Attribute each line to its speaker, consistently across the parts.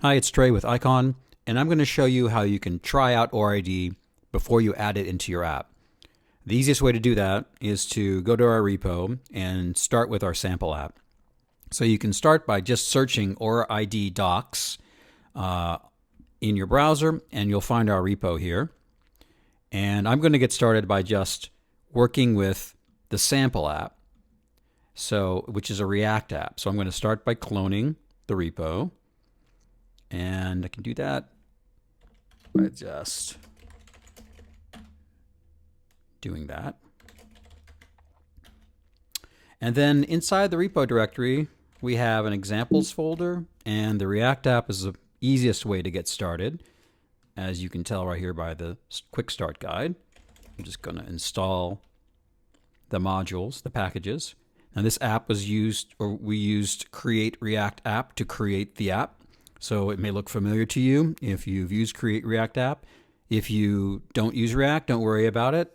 Speaker 1: Hi, it's Trey with Icon, and I'm going to show you how you can try out ORID before you add it into your app. The easiest way to do that is to go to our repo and start with our sample app. So you can start by just searching ORID docs in your browser, and you'll find our repo here. And I'm going to get started by just working with the sample app, which is a React app. So I'm going to start by cloning the repo. And I can do that by just doing that. And then inside the repo directory, we have an examples folder, and the React app is the easiest way to get started, as you can tell right here by the quick start guide. I'm just going to install the modules, the packages. Now this app was we used create React app to create the app. So it may look familiar to you if you've used Create React App. If you don't use React, don't worry about it.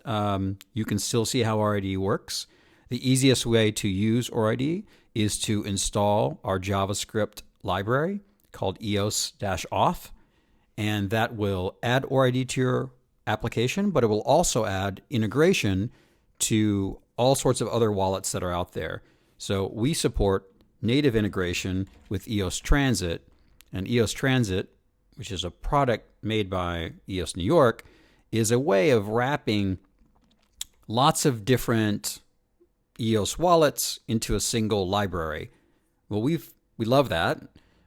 Speaker 1: You can still see how ORID works. The easiest way to use ORID is to install our JavaScript library called eos-auth, and that will add ORID to your application, but it will also add integration to all sorts of other wallets that are out there. So we support native integration with EOS Transit. And EOS Transit, which is a product made by EOS New York, is a way of wrapping lots of different EOS wallets into a single library. Well, we love that.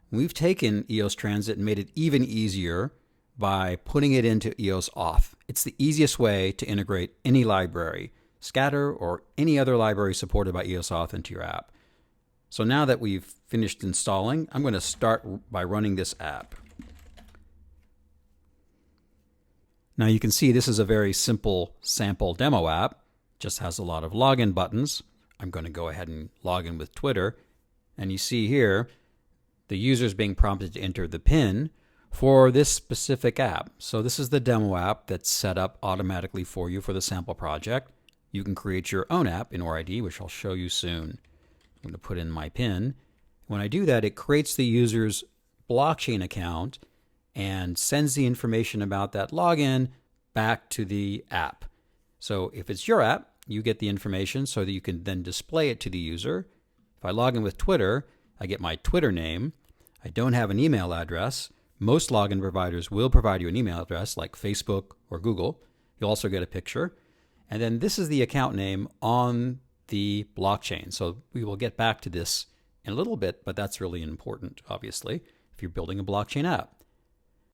Speaker 1: We've taken EOS Transit and made it even easier by putting it into EOS Auth. It's the easiest way to integrate any library, Scatter or any other library supported by EOS Auth into your app. So now that we've finished installing, I'm going to start by running this app. Now you can see this is a very simple sample demo app. Just has a lot of login buttons. I'm going to go ahead and log in with Twitter. And you see here, the user is being prompted to enter the PIN for this specific app. So this is the demo app that's set up automatically for you for the sample project. You can create your own app in ORID, which I'll show you soon. I'm going to put in my PIN. When I do that, it creates the user's blockchain account and sends the information about that login back to the app. So if it's your app, you get the information so that you can then display it to the user. If I log in with Twitter, I get my Twitter name. I don't have an email address. Most login providers will provide you an email address like Facebook or Google. You'll also get a picture. And then this is the account name on the blockchain. So we will get back to this in a little bit, but that's really important, obviously, if you're building a blockchain app.